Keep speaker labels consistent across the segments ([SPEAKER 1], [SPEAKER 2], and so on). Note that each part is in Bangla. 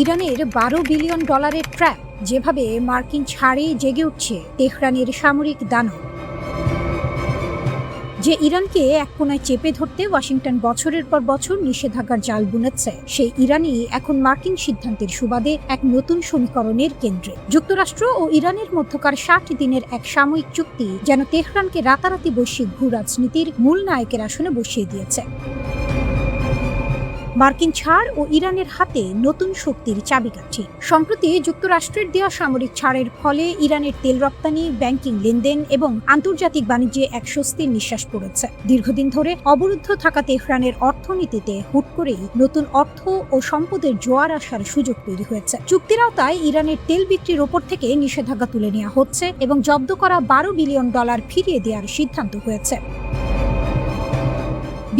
[SPEAKER 1] ইরানের $12 বিলিয়ন ট্র্যাপ, যেভাবে মার্কিন ছাড়ে জেগে উঠছে তেহরানের সামরিক দানব। যে ইরানকে এক কোনায় চেপে ধরতে ওয়াশিংটন বছরের পর বছর নিষেধাজ্ঞার জাল বুনেছে, সেই ইরানই এখন মার্কিন সিদ্ধান্তের সুবাদে এক নতুন সমীকরণের কেন্দ্রে। যুক্তরাষ্ট্র ও ইরানের মধ্যকার ৬০ দিনের এক সাময়িক চুক্তি যেন তেহরানকে রাতারাতি বৈশ্বিক ভূ রাজনীতির মূল নায়কের আসনে বসিয়ে দিয়েছে। মার্কিন ছাড় ও ইরানের হাতে নতুন শক্তির চাবিকাঠি। সম্প্রতি যুক্তরাষ্ট্রের দেওয়া সামরিক ছাড়ের ফলে ইরানের তেল রপ্তানি, ব্যাংকিং লেনদেন এবং আন্তর্জাতিক বাণিজ্যে এক স্বস্তির নিঃশ্বাস পড়েছে। দীর্ঘদিন ধরে অবরুদ্ধ থাকা তেহরানের অর্থনীতিতে হুট করেই নতুন অর্থ ও সম্পদের জোয়ার আসার সুযোগ তৈরি হয়েছে। চুক্তির আওতায় ইরানের তেল বিক্রির ওপর থেকে নিষেধাজ্ঞা তুলে নেওয়া হচ্ছে এবং জব্দ করা $12 বিলিয়ন ফিরিয়ে দেওয়ার সিদ্ধান্ত হয়েছে।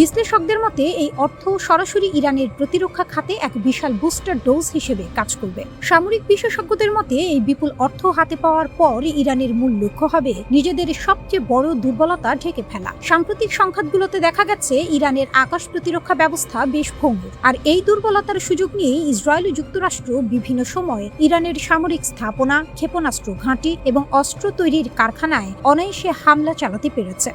[SPEAKER 1] বিশ্লেষকদের মতে এই অর্থ সরাসরি ইরানের প্রতিরক্ষা খাতে এক বিশাল বুস্টার ডোজ হিসেবে কাজ করবে। সামরিক বিশেষজ্ঞদের মতে এই বিপুল অর্থ হাতে পাওয়ার পর ইরানের মূল লক্ষ্য হবে নিজেদের সবচেয়ে বড় দুর্বলতা ঢেকে ফেলা। সাম্প্রতিক সংঘাতগুলোতে দেখা গেছে ইরানের আকাশ প্রতিরক্ষা ব্যবস্থা বেশ ভঙ্গুর, আর এই দুর্বলতার সুযোগ নিয়ে ইসরায়েল ও যুক্তরাষ্ট্র বিভিন্ন সময় ইরানের সামরিক স্থাপনা, ক্ষেপণাস্ত্র ঘাঁটি এবং অস্ত্র তৈরির কারখানায় অনায়াসে হামলা চালাতে পেরেছে।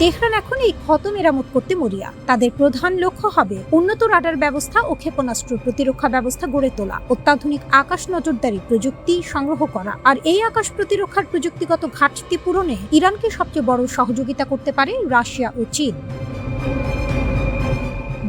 [SPEAKER 1] তেহরান এখন এই ক্ষত মেরামত করতে মরিয়া। তাদের প্রধান লক্ষ্য হবে উন্নত রাডার ব্যবস্থা ও ক্ষেপণাস্ত্র প্রতিরক্ষা ব্যবস্থা গড়ে তোলা, অত্যাধুনিক আকাশ নজরদারি প্রযুক্তি সংগ্রহ করা। আর এই আকাশ প্রতিরক্ষার প্রযুক্তিগত ঘাটতি পূরণে ইরানকে সবচেয়ে বড় সহযোগিতা করতে পারে রাশিয়া ও চীন।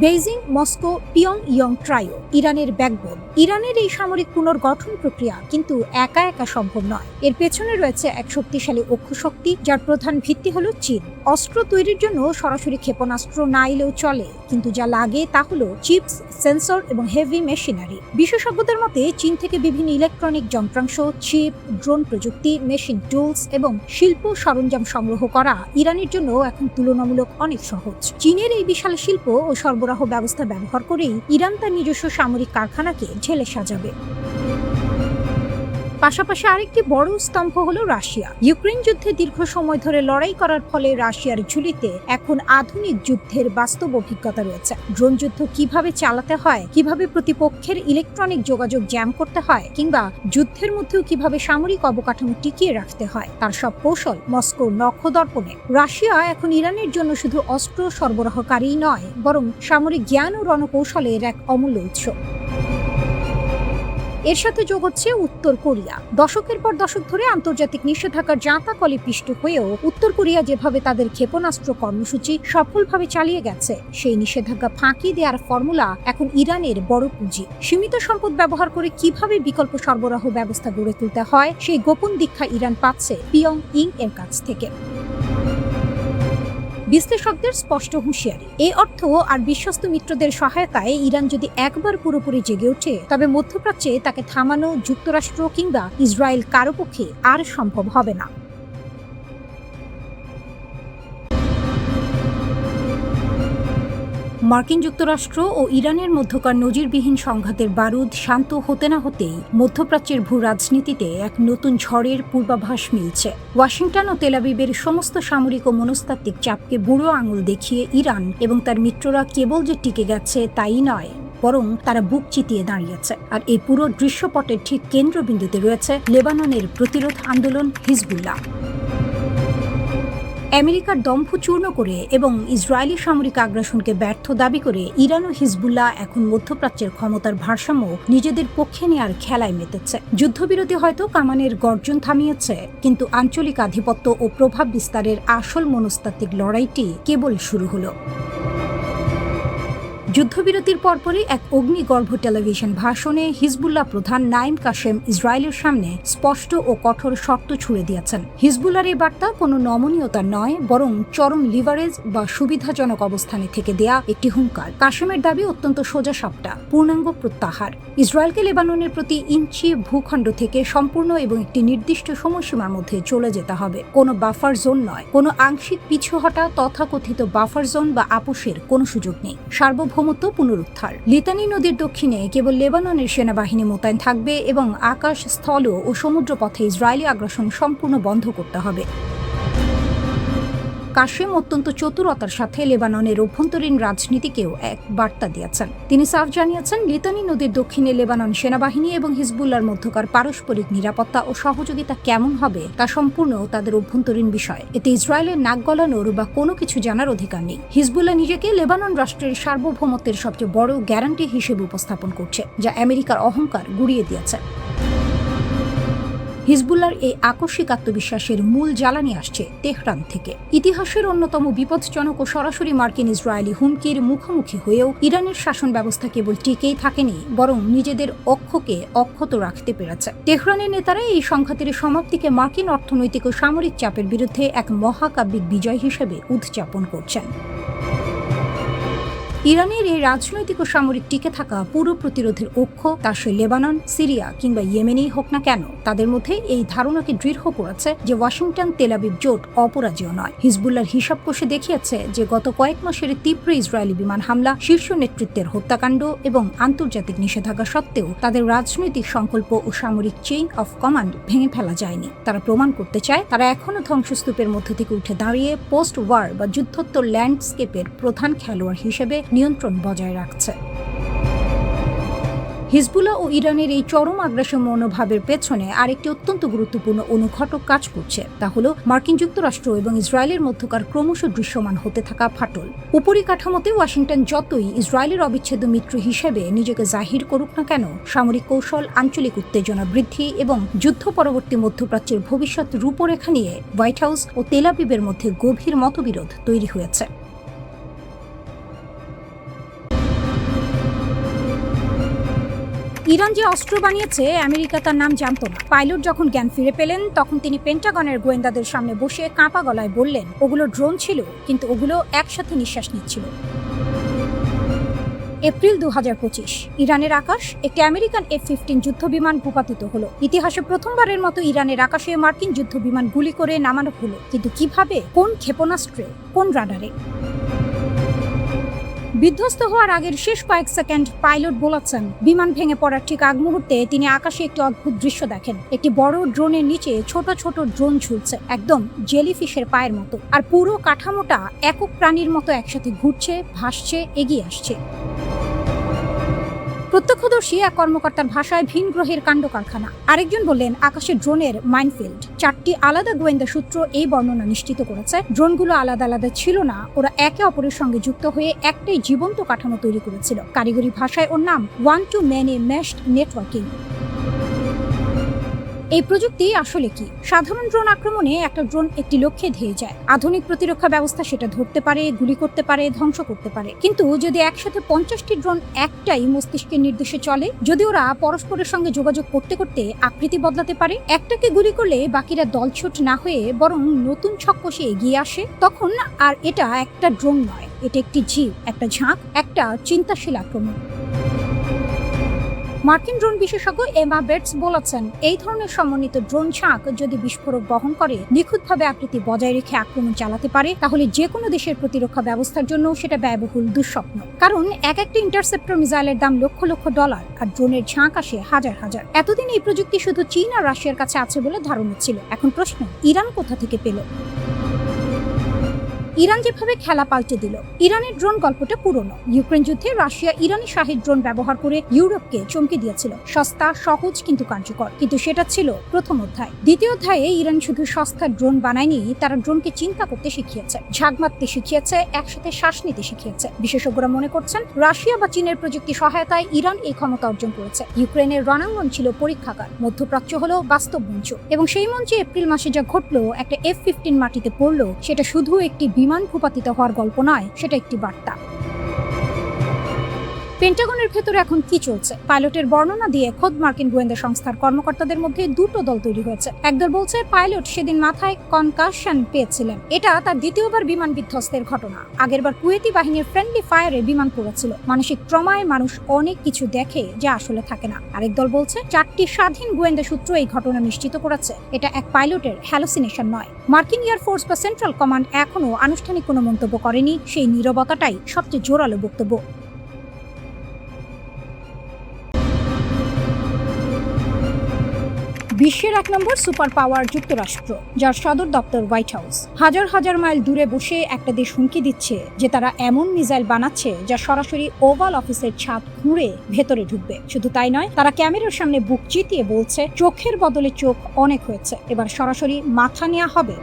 [SPEAKER 1] বেইজিং, মস্কো, পিয়ংইয়ং ট্রাইও ইরানের ব্যাকবোন। ইরানের এই সামরিক পুনর্গঠন প্রক্রিয়া কিন্তু একা একা সম্ভব নয়। এর পেছনে রয়েছে এক শক্তিশালী অক্ষশক্তি, যার প্রধান ভিত্তি হলো চীন। অস্ত্র তৈরির জন্য সরাসরি ক্ষেপণাস্ত্র না এলেও চলে, কিন্তু যা লাগে তা হলো চিপস, সেন্সর এবং হেভি মেশিনারি। বিশেষজ্ঞদের মতে চীন থেকে বিভিন্ন ইলেকট্রনিক যন্ত্রাংশ, চিপ, ড্রোন প্রযুক্তি, মেশিন টুলস এবং শিল্প সরঞ্জাম সংগ্রহ করা ইরানের জন্য এখন তুলনামূলক অনেক সহজ। চীনের এই বিশাল শিল্প ও সরবরাহ ব্যবস্থা ব্যবহার করেই ইরান তার নিজস্ব সামরিক কারখানাকে ঢেলে সাজাবে। পাশাপাশি আরেকটি বড় স্তম্ভ হলো রাশিয়া। ইউক্রেন যুদ্ধে দীর্ঘ সময় ধরে লড়াই করার ফলে রাশিয়ার ঝুলিতে এখন আধুনিক যুদ্ধের বাস্তব অভিজ্ঞতা রয়েছে। ড্রোন যুদ্ধ কিভাবে চালাতে হয়, কিভাবে প্রতিপক্ষের ইলেকট্রনিক যোগাযোগ জ্যাম করতে হয়, কিংবা যুদ্ধের মধ্যেও কিভাবে সামরিক অবকাঠামো টিকিয়ে রাখতে হয়, তার সব কৌশল মস্কোর নখদর্পণে। রাশিয়া এখন ইরানের জন্য শুধু অস্ত্র সরবরাহকারী নয়, বরং সামরিক জ্ঞান ও রণকৌশলের এক অমূল্য উৎস। এর সাথে যোগ হচ্ছে উত্তর কোরিয়া। দশকের পর দশক ধরে আন্তর্জাতিক নিষেধাজ্ঞার জাঁতাকলে পিষ্ট হয়েও উত্তর কোরিয়া যেভাবে তাদের ক্ষেপণাস্ত্র কর্মসূচি সফলভাবে চালিয়ে গেছে, সেই নিষেধাজ্ঞা ফাঁকি দেওয়ার ফর্মুলা এখন ইরানের বড় পুঁজি। সীমিত সম্পদ ব্যবহার করে কিভাবে বিকল্প সরবরাহ ব্যবস্থা গড়ে তুলতে হয়, সেই গোপন দীক্ষা ইরান পাচ্ছে পিয়ংইয়ং এর কাছ থেকে। বিশ্লেষকদের স্পষ্ট হুঁশিয়ারি, এই অর্থ আর বিশ্বস্ত মিত্রদের সহায়তায় ইরান যদি একবার পুরোপুরি জেগে ওঠে, তবে মধ্যপ্রাচ্যে তাকে থামানো যুক্তরাষ্ট্র কিংবা ইসরায়েল কারো পক্ষে আর সম্ভব হবে না। মার্কিন যুক্তরাষ্ট্র ও ইরানের মধ্যকার নজিরবিহীন সংঘাতের বারুদ শান্ত হতে না হতেই মধ্যপ্রাচ্যের ভূ রাজনীতিতে এক নতুন ঝড়ের পূর্বাভাস মিলছে। ওয়াশিংটন ও তেল আবিবের সমস্ত সামরিক ও মনস্তাত্ত্বিক চাপকে বুড়ো আঙুল দেখিয়ে ইরান এবং তার মিত্ররা কেবল যে টিকে গেছে তাই নয়, বরং তারা বুক চিতিয়ে দাঁড়িয়েছে। আর এই পুরো দৃশ্যপটের ঠিক কেন্দ্রবিন্দুতে রয়েছে লেবাননের প্রতিরোধ আন্দোলন হিজবুল্লাহ। আমেরিকার দম্ভ চূর্ণ করে এবং ইসরায়েলি সামরিক আগ্রাসনকে ব্যর্থ দাবি করে ইরান ও হিজবুল্লাহ এখন মধ্যপ্রাচ্যের ক্ষমতার ভারসাম্য নিজেদের পক্ষে নেয়ার খেলায় মেতেছে। যুদ্ধবিরতি হয়তো কামানের গর্জন থামিয়েছে, কিন্তু আঞ্চলিক আধিপত্য ও প্রভাব বিস্তারের আসল মনস্তাত্ত্বিক লড়াইটি কেবল শুরু হলো। যুদ্ধবিরতির পরপরই এক অগ্নিগর্ভ টেলিভিশন ভাষণে হিজবুল্লাহ প্রধান নাইম কাশেম ইসরায়েলের সামনে স্পষ্ট ও কঠোর শর্ত ছুড়ে দিয়েছেন। হিজবুল্লাহর এই বার্তা কোনো নমনীয়তা নয়, বরং চরম লিভারেজ বা সুবিধাজনক অবস্থানে থেকে দেয়া একটি হুঙ্কার। কাশেমের দাবি অত্যন্ত সোজাসাপটা, পূর্ণাঙ্গ প্রত্যাহার। ইসরায়েলকে লেবাননের প্রতি ইঞ্চি ভূখণ্ড থেকে সম্পূর্ণ এবং একটি নির্দিষ্ট সময়সীমার মধ্যে চলে যেতে হবে। কোনো বাফার জোন নয়, কোনো আংশিক পিছু হটা তথাকথিত বাফার জোন বা আপোষের কোনো সুযোগ নেই। সার্বভৌমত্ব পুনরুদ্ধার। লিতানি নদীর দক্ষিণে কেবল লেবাননের সেনাবাহিনী মোতায়েন থাকবে এবং আকাশ, স্থল ও সমুদ্র পথে ইসরায়েলি আগ্রাসন সম্পূর্ণ বন্ধ করতে হবে। কাশেম অত্যন্ত চতুরতার সাথে লেবাননের অভ্যন্তরীণ রাজনীতিকেও এক বার্তা দিয়েছেন। তিনি সাফ জানিয়েছেন, লিতানি নদীর দক্ষিণে লেবানন সেনাবাহিনী এবং হিজবুল্লাহর মধ্যকার পারস্পরিক নিরাপত্তা ও সহযোগিতা কেমন হবে তা সম্পূর্ণ তাদের অভ্যন্তরীণ বিষয়। এতে ইসরায়েলের নাক গলানোর বা কোনো কিছু জানার অধিকার নেই। হিজবুল্লাহ নিজেকে লেবানন রাষ্ট্রের সার্বভৌমত্বের সবচেয়ে বড় গ্যারান্টি হিসেবে উপস্থাপন করছে, যা আমেরিকার অহংকার গুড়িয়ে দিয়েছে। হিজবুল্লাহর এই আকস্মিক আত্মবিশ্বাসের মূল জ্বালানি আসছে তেহরান থেকে। ইতিহাসের অন্যতম বিপজ্জনক ও সরাসরি মার্কিন ইসরায়েলি হুমকির মুখোমুখি হয়েও ইরানের শাসন ব্যবস্থা কেবল টিকেই থাকেনি, বরং নিজেদের অক্ষকে অক্ষত রাখতে পেরেছে। তেহরানের নেতারা এই সংঘাতের সমাপ্তিকে মার্কিন অর্থনৈতিক ও সামরিক চাপের বিরুদ্ধে এক মহাকাব্যিক বিজয় হিসেবে উদযাপন করছেন। ইরানের এই রাজনৈতিক ও সামরিক টিকে থাকা পুরো প্রতিরোধের অক্ষ, তা সে লেবানন, সিরিয়া কিংবা ইয়েমেনেই হোক না কেন, তাদের মধ্যে এই ধারণাকে দৃঢ় করেছে যে ওয়াশিংটন তেল আবিব জোট অপরাজেয় নয়। হিজবুল্লাহর হিসাব কষে দেখিয়েছে যে গত কয়েক মাসের তীব্র ইসরায়েলি বিমান হামলা, শীর্ষ নেতৃত্বের হত্যাকাণ্ড এবং আন্তর্জাতিক নিষেধাজ্ঞা সত্ত্বেও তাদের রাজনৈতিক সংকল্প ও সামরিক চেইন অফ কমান্ড ভেঙে ফেলা যায়নি। তারা প্রমাণ করতে চায় তারা এখনও ধ্বংসস্তূপের মধ্যে থেকে উঠে দাঁড়িয়ে পোস্ট ওয়ার বা যুদ্ধোত্তর ল্যান্ডস্কেপের প্রধান খেলোয়াড় হিসেবে নিয়ন্ত্রণ বজায় রাখছে। হিজবুল্লাহ ও ইরানের এই চরম আগ্রাসী মনোভাবের পেছনে আরেকটি অত্যন্ত গুরুত্বপূর্ণ অনুঘটক কাজ করছে, তা হল মার্কিন যুক্তরাষ্ট্র এবং ইসরায়েলের মধ্যকার ক্রমশ দৃশ্যমান হতে থাকা ফাটল। উপরিকাঠামোতে ওয়াশিংটন যতই ইসরায়েলের অবিচ্ছেদ্য মিত্র হিসেবে নিজেকে জাহির করুক না কেন, সামরিক কৌশল, আঞ্চলিক উত্তেজনা বৃদ্ধি এবং যুদ্ধ পরবর্তী মধ্যপ্রাচ্যের ভবিষ্যৎ রূপরেখা নিয়ে হোয়াইট হাউস ও তেল আবিবের মধ্যে গভীর মতবিরোধ তৈরি হয়েছে। ইরান যে অস্ত্র বানিয়েছে আমেরিকা তার নাম জানত না। পাইলট যখন জ্ঞান ফিরে পেলেন, তখন তিনি পেন্টাগনের গোয়েন্দাদের সামনে বসে কাঁপা গলায় বললেন, ওগুলো ড্রোন ছিল, কিন্তু ওগুলো একসাথে নিঃশ্বাস নিচ্ছিল। এপ্রিল 2025 ইরানের আকাশ একটি আমেরিকান F-15 যুদ্ধবিমান ভূপাতিত হলো। ইতিহাসে প্রথমবারের মতো ইরানের আকাশে মার্কিন যুদ্ধবিমান গুলি করে নামানো হলো, কিন্তু কিভাবে, কোন ক্ষেপণাস্ত্রে, কোন রাডারে? বিধ্বস্ত হওয়ার আগের শেষ কয়েক সেকেন্ড পাইলট বলেছেন, বিমান ভেঙে পড়ার ঠিক আগ মুহূর্তে তিনি আকাশে একটি অদ্ভুত দৃশ্য দেখেন। একটি বড় ড্রোনের নিচে ছোট ছোট ড্রোন ঝুলছে, একদম জেলিফিশের পায়ের মতো, আর পুরো কাঠামোটা একক প্রাণীর মতো একসাথে ঘুরছে, ভাসছে, এগিয়ে আসছে। প্রত্যক্ষদর্শী এক কর্মকর্তার ভাষায় ভিন গ্রহের কাণ্ড কারখানা। আরেকজন বললেন, আকাশের ড্রোনের মাইনফিল্ড। 4টি আলাদা গোয়েন্দা সূত্র এই বর্ণনা নিশ্চিত করেছে ড্রোনগুলো আলাদা আলাদা ছিল না, ওরা একে অপরের সঙ্গে যুক্ত হয়ে একটাই জীবন্ত কাঠামো তৈরি করেছিল। কারিগরি ভাষায় ওর নাম ওয়ান টু মেনি মেশড নেটওয়ার্কিং। এই প্রযুক্তি আসলে কি? সাধারণ ড্রোন আক্রমণে একটা ড্রোন একটি লক্ষ্যে ধেয়ে যায়। আধুনিক প্রতিরক্ষা ব্যবস্থা সেটা ধরতে পারে, গুলি করতে পারে, ধ্বংস করতে পারে। কিন্তু যদি একসাথে 50টি ড্রোন একটাই মস্তিষ্কের নির্দেশে চলে, যদি ওরা পরস্পরের সঙ্গে যোগাযোগ করতে করতে আকৃতি বদলাতে পারে, একটাকে গুলি করলে বাকিরা দলছুট না হয়ে বরং নতুন ছক কষে এগিয়ে আসে, তখন আর এটা একটা ড্রোন নয়, এটা একটি জীব, একটা ঝাঁক, একটা চিন্তাশীল আক্রমণ। মার্কিন ড্রোন বিশেষজ্ঞ এমা বেটস বলেছেন, এই ধরনের সমন্বিত ড্রোন ঝাঁক যদি বিস্ফোরক বহন করে নিখুঁতভাবে আকৃতি বজায় রেখে আক্রমণ চালাতে পারে, তাহলে যে কোনো দেশের প্রতিরক্ষা ব্যবস্থার জন্য সেটা ব্যয়বহুল দুঃস্বপ্ন। কারণ এক একটা ইন্টারসেপ্টর মিসাইলের দাম লক্ষ লক্ষ ডলার, আর ড্রোনের ঝাঁক আসে হাজার হাজার। এতদিন এই প্রযুক্তি শুধু চীন আর রাশিয়ার কাছে আছে বলে ধারণা ছিল। এখন প্রশ্ন, ইরান কোথা থেকে পেল? ইরান যেভাবে খেলা পাল্টে দিল। ইরানের ড্রোন গল্পটা পুরনো। ইউক্রেন যুদ্ধে রাশিয়া ইরানি শাহী ড্রোন ব্যবহার করে ইউরোপকে চমকে দিয়েছিল। সস্তা, সহজ কিন্তু কার্যকর। কিন্তু সেটা ছিল প্রথম অধ্যায়। দ্বিতীয় অধ্যায়ে ইরান শুধু সস্তা ড্রোন বানায়নি, তারা ড্রোনকে চিন্তা করতে শিখিয়েছে, ঝাঁক মারতে শিখিয়েছে, একসাথে শ্বাস নিতে শিখিয়েছে। বিশেষজ্ঞরা মনে করছেন, রাশিয়া বা চীনের প্রযুক্তি সহায়তায় ইরান এই ক্ষমতা অর্জন করেছে। ইউক্রেনের রণাঙ্গন ছিল পরীক্ষাগার, মধ্যপ্রাচ্য হলো বাস্তব মঞ্চ। এবং সেই মঞ্চে এপ্রিল মাসে যা ঘটলো, একটা F-15 মাটিতে পড়লো, সেটা শুধু একটি বিমান ভূপাতিত হওয়ার গল্প নয়, সেটা একটি বার্তা। পেন্টাগনের ভেতরে এখন কি চলছে? পাইলটের বর্ণনা দিয়ে খোদ মার্কিন গোয়েন্দা সংস্থার কর্মকর্তাদের মধ্যে দুটো দল তৈরি হয়েছে। একদল বলছে পাইলট সেদিন মাথায় কনকাশন পেয়েছিলেন, এটা তার দ্বিতীয়বার বিমান বিধ্বস্তের ঘটনা। আগেরবার কুয়েতি বাহিনীর ফ্রেন্ডলি ফায়ারে বিমান পড়েছিল। মানসিক ট্রমায় মানুষ অনেক কিছু দেখে যা আসলে থাকে না। আরেক দল বলছে 4টি স্বাধীন গোয়েন্দা সূত্র এই ঘটনা নিশ্চিত করেছে এটা এক পাইলটের হ্যালুসিনেশন নয়। মার্কিন এয়ারফোর্স বা সেন্ট্রাল কমান্ড এখনো আনুষ্ঠানিক কোনো মন্তব্য করেনি। সেই নীরবতাটাই সবচেয়ে জোরালো বক্তব্য। বিশ্বের 1 নম্বর সুপার পাওয়ার যুক্তরাষ্ট্র, যার সদর দপ্তর হোয়াইট হাউস, হাজার হাজার মাইল দূরে বসে একটা দেশ হুমকি দিচ্ছে যে তারা এমন মিসাইল বানাচ্ছে যা সরাসরি ওভাল অফিসের ছাদ খুঁড়ে ভেতরে ঢুকবে। শুধু তাই নয়, তারা ক্যামেরার সামনে বুক চিতিয়ে বলছে চোখের বদলে চোখ অনেক হয়েছে, এবার সরাসরি মাথা নেওয়া হবে।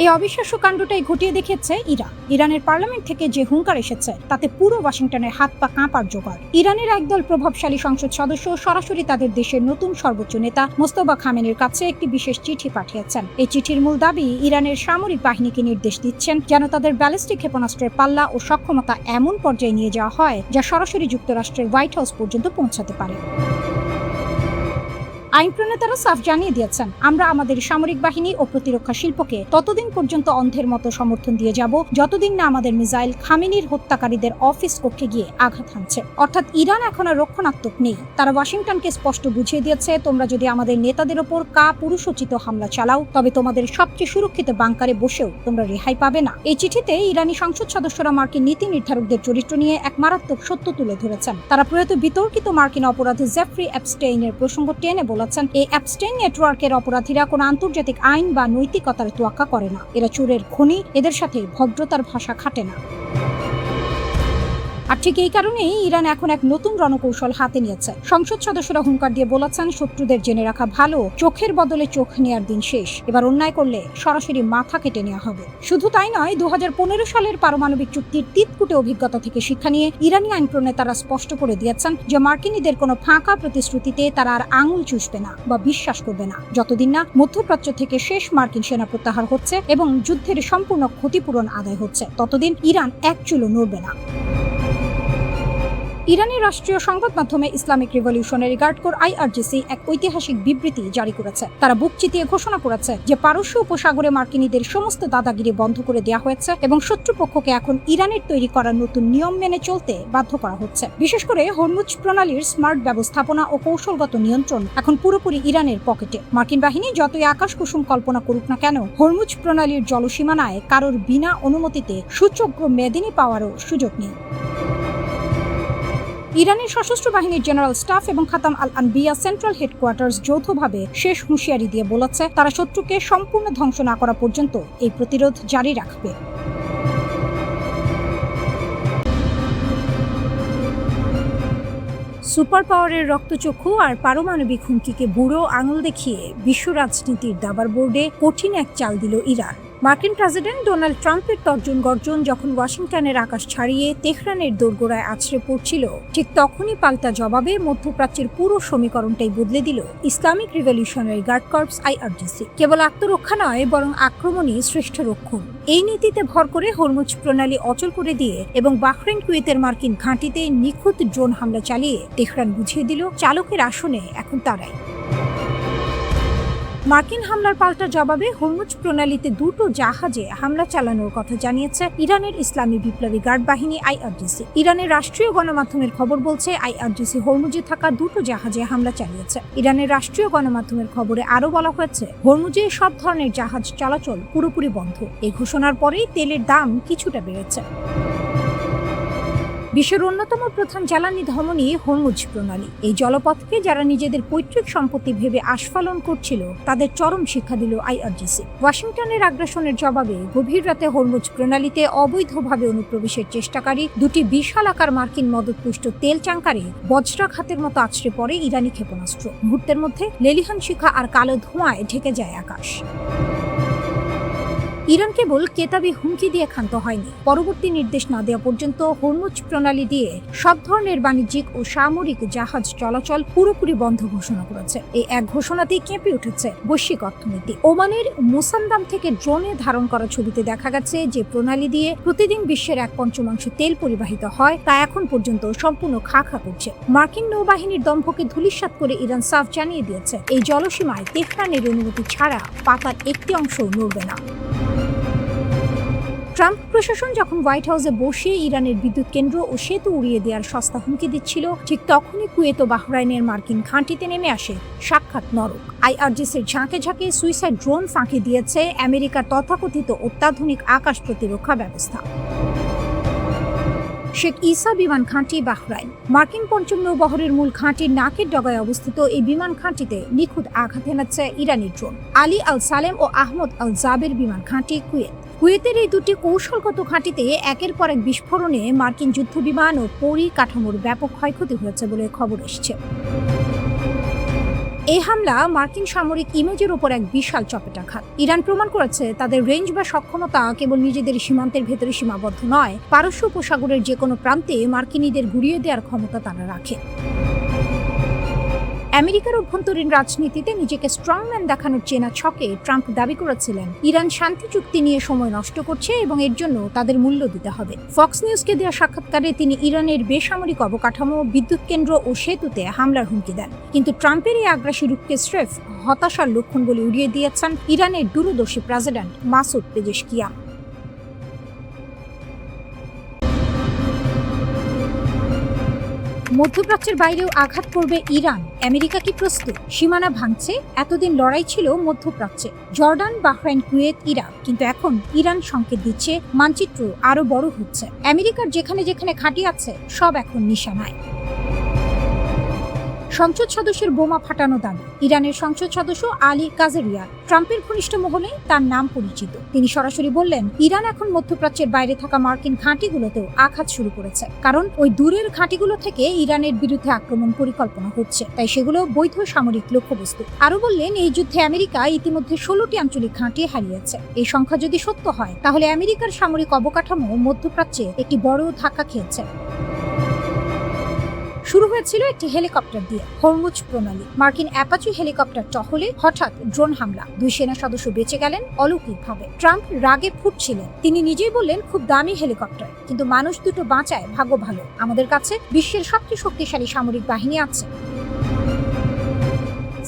[SPEAKER 1] এই অবিশ্বাস্য কাণ্ডটাই ঘটিয়ে দেখিয়েছে ইরানের পার্লামেন্ট থেকে যে হুঙ্কার এসেছে তাতে পুরো ওয়াশিংটনের হাত পা কাঁপার জোগাড়। ইরানের একদল প্রভাবশালী সংসদ সদস্য সরাসরি তাদের দেশের নতুন সর্বোচ্চ নেতা মোস্তফা খামেনির কাছে একটি বিশেষ চিঠি পাঠিয়েছেন। এই চিঠির মূল দাবি, ইরানের সামরিক বাহিনীকে নির্দেশ দিচ্ছেন যেন তাদের ব্যালিস্টিক ক্ষেপণাস্ত্রের পাল্লা ও সক্ষমতা এমন পর্যায়ে নিয়ে যাওয়া হয় যা সরাসরি যুক্তরাষ্ট্রের হোয়াইট হাউস পর্যন্ত পৌঁছাতে পারে। আইন প্রণেতারা সাফ জানিয়ে দিয়েছেন, আমরা আমাদের সামরিক বাহিনী ও প্রতিরক্ষা শিল্পকে ততদিন পর্যন্ত অন্ধের মতো সমর্থন দিয়ে যাব যতদিন না আমাদের মিসাইল খামেনির হত্যাকারীদের অফিস কক্ষে গিয়ে আঘাত হানছে। অর্থাৎ ইরান এখন আর রক্ষণাত্মক নেই। তারা ওয়াশিংটনকে স্পষ্ট বুঝিয়ে দিয়েছে, তোমরা যদি আমাদের নেতাদের ওপর পুরুষোচিত হামলা চালাও তবে তোমাদের সবচেয়ে সুরক্ষিত বাংকারে বসেও তোমরা রেহাই পাবে না। এই চিঠিতে ইরানি সংসদ সদস্যরা মার্কিন নীতি নির্ধারকদের চরিত্র নিয়ে এক মারাত্মক সত্য তুলে ধরেছেন। তারা প্রয়াত বিতর্কিত মার্কিন অপরাধী জেফ্রি এপস্টেইনের প্রসঙ্গ টেনে বলেছেন, এই এপস্টেইন নেটওয়ার্কের অপরাধীরা কোনো আন্তর্জাতিক আইন বা নৈতিকতার তোয়াক্কা করে না। এরা চোরের খনি, এদের সাথে ভদ্রতার ভাষা খাটে না। আর ঠিক এই কারণেই ইরান এখন এক নতুন রণকৌশল হাতে নিয়েছে। সংসদ সদস্যরা হুঙ্কার দিয়ে বলেছেন, শত্রুদের জেনে রাখা ভালো, চোখের বদলে চোখ নেয়ার দিন শেষ। এবার অন্যায় করলে সরাসরি মাথা কেটে নেওয়া হবে। শুধু তাই নয়, 2015 সালের পারমাণবিক চুক্তির তিতকুটে অভিজ্ঞতা থেকে শিক্ষা নিয়ে ইরানি আইন প্রণেতারা স্পষ্ট করে দিয়েছেন যে মার্কিনীদের কোনো ফাঁকা প্রতিশ্রুতিতে তারা আর আঙুল চুষবে না বা বিশ্বাস করবে না, যতদিন না মধ্যপ্রাচ্য থেকে শেষ মার্কিন সেনা প্রত্যাহার হচ্ছে এবং যুদ্ধের সম্পূর্ণ ক্ষতিপূরণ আদায় হচ্ছে, ততদিন ইরান এক চুলও নড়বে না। ইরানের রাষ্ট্রীয় সংবাদ মাধ্যমে Islamic revolutionary guard corps IRGC এক ঐতিহাসিক বিবৃতি জারি করেছে। তারা বুক চিতিয়ে ঘোষণা করেছে যে পারস্য উপসাগরে মার্কিনীদের সমস্ত দাদাগিরি বন্ধ করে দেওয়া হয়েছে এবং শত্রুপক্ষকে এখন ইরানের তৈরি করা নতুন নিয়ম মেনে চলতে বাধ্য করা হচ্ছে। বিশেষ করে হরমুজ প্রণালীর স্মার্ট ব্যবস্থাপনা ও কৌশলগত নিয়ন্ত্রণ এখন পুরোপুরি ইরানের পকেটে। মার্কিন বাহিনী যতই আকাশ কুসুম কল্পনা করুক না কেন, হরমুজ প্রণালীর জলসীমানায় কারোর বিনা অনুমতিতে সুযোগ্য মেদিনী পাওয়ারও সুযোগ নেই। ইরানের সশস্ত্র বাহিনীর জেনারেল স্টাফ এবং খাতাম আল আনবিয়া সেন্ট্রাল হেডকোয়ার্টার্স যৌথভাবে শেষ হুঁশিয়ারি দিয়ে বলেছে, তারা শত্রুকে সম্পূর্ণ ধ্বংস না করা পর্যন্ত এই প্রতিরোধ জারি রাখবে। সুপার পাওয়ারের রক্তচক্ষু আর পারমাণবিক হুমকিকে বুড়ো আঙুল দেখিয়ে বিশ্ব রাজনীতির দাবার বোর্ডে কঠিন এক চাল দিল ইরান। মার্কিন প্রেসিডেন্ট ডোনাল্ড ট্রাম্পের তর্জন গর্জন যখন ওয়াশিংটনের আকাশ ছাড়িয়ে তেহরানের দোরগোড়ায় আছড়ে পড়ছিল, ঠিক তখনই পাল্টা জবাবে মধ্যপ্রাচ্যের পুরো সমীকরণটাই বদলে দিল Islamic revolutionary guard corps IRGC। কেবল আত্মরক্ষা নয়, বরং আক্রমণই শ্রেষ্ঠ রক্ষণ। এই নীতিতে ভর করে হরমুজ প্রণালী অচল করে দিয়ে এবং বাহরাইন কুয়েতের মার্কিন ঘাঁটিতে নিখুঁত ড্রোন হামলা চালিয়ে তেহরান বুঝিয়ে দিল চালকের আসনে এখন তারাই। মার্কিন হামলার পাল্টা জবাবে হরমুজ প্রণালীতে দুটো জাহাজে হামলা চালানোর কথা জানিয়েছে ইরানের ইসলামী বিপ্লবী গার্ড বাহিনী IRGC। ইরানের রাষ্ট্রীয় গণমাধ্যমের খবর বলছে, IRGC হরমুজে থাকা দুটো জাহাজে হামলা চালিয়েছে। ইরানের রাষ্ট্রীয় গণমাধ্যমের খবরে আরও বলা হয়েছে, হরমুজে সব ধরনের জাহাজ চলাচল পুরোপুরি বন্ধ। এই ঘোষণার পরেই তেলের দাম কিছুটা বেড়েছে। বিশ্বের অন্যতম প্রধান জ্বালানি ধমনী হরমুজ প্রণালী। এই জলপথকে যারা নিজেদের পৈতৃক সম্পত্তি ভেবে আস্ফালন করছিল তাদের চরম শিক্ষা দিল IRGC। ওয়াশিংটনের আগ্রাসনের জবাবে গভীর রাতে হরমুজ প্রণালীতে অবৈধভাবে অনুপ্রবেশের চেষ্টাকারী দুটি বিশাল আকার মার্কিন মদতপুষ্ট তেল ট্যাঙ্কারে বজ্রাঘাতের মতো আছড়ে পড়ে ইরানি ক্ষেপণাস্ত্র। মুহূর্তের মধ্যে লেলিহান শিখা আর কালো ধোঁয়ায় ঢেকে যায় আকাশ। ইরান কেবল কেতাবি হুমকি দিয়ে ক্ষান্ত হয়নি, পরবর্তী নির্দেশ না দেওয়া পর্যন্ত হরমুজ প্রণালী দিয়ে সব ধরনের বাণিজ্যিক ও সামরিক জাহাজ চলাচল পুরোপুরি বন্ধ ঘোষণা করেছে। এই এক ঘোষণাতেই কেঁপে উঠেছে বৈশ্বিক অর্থনীতি। ওমানের মুসান্দাম থেকে ড্রোনে ধারণ করা ছবিতে দেখা গেছে যে প্রণালী দিয়ে প্রতিদিন বিশ্বের 1/5 তেল পরিবাহিত হয়, তা এখন পর্যন্ত সম্পূর্ণ খা করছে। মার্কিন নৌবাহিনীর দম্ভকে ধূলিসাৎ করে ইরান সাফ জানিয়ে দিয়েছে, এই জলসীমায় তেহরানের অনুমতি ছাড়া পাতার একটি অংশও নড়বে না। ট্রাম্প প্রশাসন যখন হোয়াইট হাউসে বসে ইরানের বিদ্যুৎ কেন্দ্র ও সেতু উড়িয়ে দেওয়ার সস্তা হুমকি দিচ্ছিল, ঠিক তখনই কুয়েত ও বাহরাইনের মার্কিন ঘাঁটিতে নেমে আসে সাক্ষাৎ নরক। IRGCর ঝাঁকে ঝাঁকে সুইসাইড ড্রোন ফাঁকি দিয়েছে আমেরিকার তথাকথিত অত্যাধুনিক আকাশ প্রতিরক্ষা ব্যবস্থা। শেখ ঈসা বিমান ঘাঁটি বাহরাইন। মার্কিন পঞ্চম নৌবহরের মূল ঘাঁটির নাকের ডগায় অবস্থিত এই বিমান ঘাঁটিতে নিখুঁত আঘাত হেনাচ্ছে ইরানি ড্রোন। আলী আল সালেম ও আহমদ আল জাবের বিমান ঘাঁটি কুয়েতের এই দুটি কৌশলগত ঘাঁটিতে একের পর এক বিস্ফোরণে মার্কিন যুদ্ধ বিমান ও পরিকাঠামোর ব্যাপক ক্ষয়ক্ষতি হয়েছে বলে খবর এসেছে। এই হামলা মার্কিন সামরিক ইমেজের উপর এক বিশাল চপেটাঘাত। ইরান প্রমাণ করেছে তাদের রেঞ্জ বা সক্ষমতা কেবল নিজেদের সীমান্তের ভেতরে সীমাবদ্ধ নয়, পারস্য উপসাগরের যে কোনো প্রান্তে মার্কিনীদের ঘুরিয়ে দেওয়ার ক্ষমতা তারা রাখে। আমেরিকার অভ্যন্তরীণ রাজনীতিতে নিজেকে স্ট্রংম্যান দেখানোর চেনা ছকে ট্রাম্প দাবি করেছিলেন ইরান শান্তি চুক্তি নিয়ে সময় নষ্ট করছে এবং এর জন্য তাদের মূল্য দিতে হবে। ফক্স নিউজকে দেওয়া সাক্ষাৎকারে তিনি ইরানের বেসামরিক অবকাঠামো, বিদ্যুৎ কেন্দ্র ও সেতুতে হামলার হুমকি দেন। কিন্তু ট্রাম্পের এই আগ্রাসী রূপকে স্রেফ হতাশার লক্ষণ বলে উড়িয়ে দিয়েছেন ইরানের দূরদর্শী প্রেসিডেন্ট মাসুদ পেজেশকিয়ান। মধ্যপ্রাচ্যের বাইরেও আঘাত করবে ইরান, আমেরিকা কি প্রস্তুত? সীমানা ভাঙছে, এতদিন লড়াই ছিল মধ্যপ্রাচ্যে, জর্ডান, বাহরাইন, কুয়েত, ইরাক, কিন্তু এখন ইরান সংকেত দিচ্ছে মানচিত্র আরো বড় হচ্ছে। আমেরিকার যেখানে যেখানে ঘাঁটি আছে সব এখন নিশানায়। সংসদ সদস্যের বোমা ফাটানো দাবি। ইরানের সংসদ সদস্য আলী কাজেরিয়া ট্রাম্পের ঘনিষ্ঠ মহলে তার নাম পরিচিত। তিনি সরাসরি বললেন, ইরান এখন মধ্যপ্রাচ্যের বাইরে থাকা মার্কিন ঘাঁটিগুলোতেও আঘাত শুরু করেছে, কারণ ওই দূরের ঘাঁটিগুলো থেকে ইরানের বিরুদ্ধে আক্রমণ পরিকল্পনা হচ্ছে, তাই সেগুলো বৈধ সামরিক লক্ষ্যবস্তু। আরো বললেন, এই যুদ্ধে আমেরিকা ইতিমধ্যে 16টি আঞ্চলিক ঘাঁটি হারিয়েছে। এই সংখ্যা যদি সত্য হয়, তাহলে আমেরিকার সামরিক অবকাঠামো মধ্যপ্রাচ্যে একটি বড় ধাক্কা খেয়েছে। শুরু হয়েছিল একটি হেলিকপ্টার দিয়ে, হরমুজ প্রণালী। মার্কিন অ্যাপাচি হেলিকপ্টার টহলে হঠাৎ ড্রোন হামলা, 2 সেনা সদস্য বেঁচে গেলেন অলৌকিকভাবে। ট্রাম্প রাগে ফুটছিলেন, তিনি নিজেই বললেন, খুব দামি হেলিকপ্টার, কিন্তু মানুষ দুটো বাঁচায়, ভাগ্য ভালো, আমাদের কাছে বিশ্বের সবচেয়ে শক্তিশালী সামরিক বাহিনী আছে।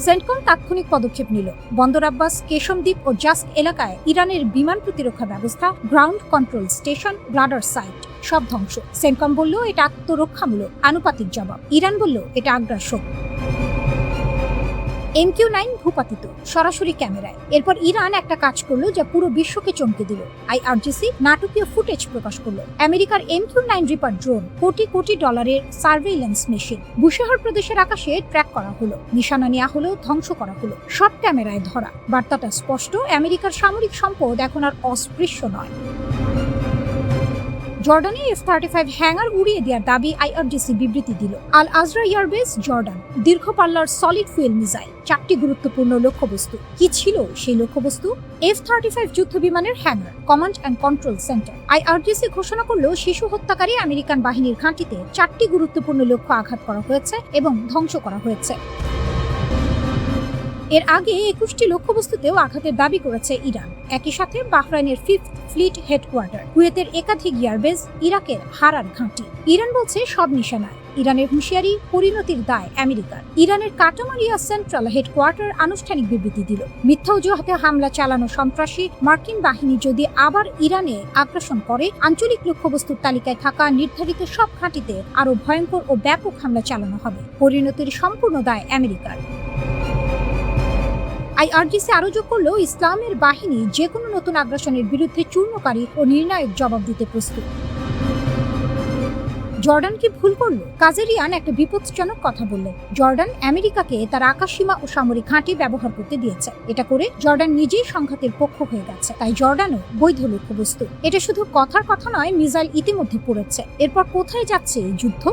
[SPEAKER 1] সেন্টকম তাৎক্ষণিক পদক্ষেপ নিল। বন্দর আব্বাস, কেশমদ্বীপ ও জাস্ক এলাকায় ইরানের বিমান প্রতিরক্ষা ব্যবস্থা, ground control station, radar site সব ধ্বংস। সেন্টকম বলল এটা আত্মরক্ষামূলক আনুপাতিক জবাব, ইরান বলল এটা আগ্রাসন। MQ-9 ভূপাতিত সরাসরি ক্যামেরায়। এরপর ইরান একটা কাজ করলো যা পুরো বিশ্বকে চমকে দিল। IRGC নাটকীয় ফুটেজ প্রকাশ করলো। আমেরিকার MQ-9 reaper drone crore crore ডলারের সার্ভেইলেন্স মেশিন বুশেহর প্রদেশের আকাশে ট্র্যাক করা হলো, নিশানা নেওয়া হলো, ধ্বংস করা হলো, সব ক্যামেরায় ধরা। বার্তাটা স্পষ্ট, আমেরিকার সামরিক সম্পদ এখন আর অস্পৃশ্য নয়। জর্ডানে F-35 হ্যাঙ্গার উড়িয়ে দেওয়ার দাবি IRGC বিবৃতি দিল। আল আজরা এয়ারবেস, জর্ডান, দীর্ঘ পাল্লার সলিড ফুয়েল মিসাইল, 4টি গুরুত্বপূর্ণ লক্ষ্যবস্তু। কি ছিল সেই লক্ষ্যবস্তু? F-35 যুদ্ধ বিমানের hanger, command and control centre. IRGC ঘোষণা করল শিশু হত্যাকারী আমেরিকান বাহিনীর ঘাঁটিতে 4টি গুরুত্বপূর্ণ লক্ষ্য আঘাত করা হয়েছে এবং ধ্বংস করা হয়েছে। এর আগে 21টি লক্ষ্যবস্তুতেও আঘাতের দাবি করেছে ইরান। একই সাথে বাহরাইনের 5th ফ্লিট হেডকোয়ার্টার, কুয়েতের একাধিক এয়ারবেস, ইরাকের হারার ঘাঁটি। ইরান বলছে সব নিশানায়। ইরানের হুঁশিয়ারি, পরিণতির দায় আমেরিকার। ইরানের কাটামারিয়া সেন্ট্রাল হেডকোয়ার্টার আনুষ্ঠানিক বিবৃতি দিল, মিথ্যা অজুহাতে হামলা চালানো সন্ত্রাসী। মার্কিন বাহিনী যদি আবার ইরানে আগ্রাসন করে, আঞ্চলিক লক্ষ্যবস্তুর তালিকায় থাকা নির্ধারিত সব ঘাঁটিতে আরো ভয়ঙ্কর ও ব্যাপক হামলা চালানো হবে। পরিণতির সম্পূর্ণ দায় আমেরিকার। IRGC আরো যোগ করল, ইসলামের বাহিনী যে কোনো নতুন আগ্রাসনের বিরুদ্ধে চূর্ণকারী ও নির্ণায়ক জবাব দিতে প্রস্তুত। জর্ডান কি ভুল করল? কাজেরিয়ান একটা বিপজ্জনক কথা বললেন। জর্ডান আমেরিকাকে তার আকাশসীমা ও সামরিক ঘাঁটি ব্যবহার করতে দিয়েছে। এটা করে জর্ডান নিজেই সংঘাতের পক্ষ হয়ে গেছে, তাই জর্ডানও বৈধ লক্ষ্যবস্তু। এটা শুধু কথার কথা নয়, মিসাইল ইতিমধ্যে পড়েছে। এরপর কোথায় যাচ্ছে এই যুদ্ধ?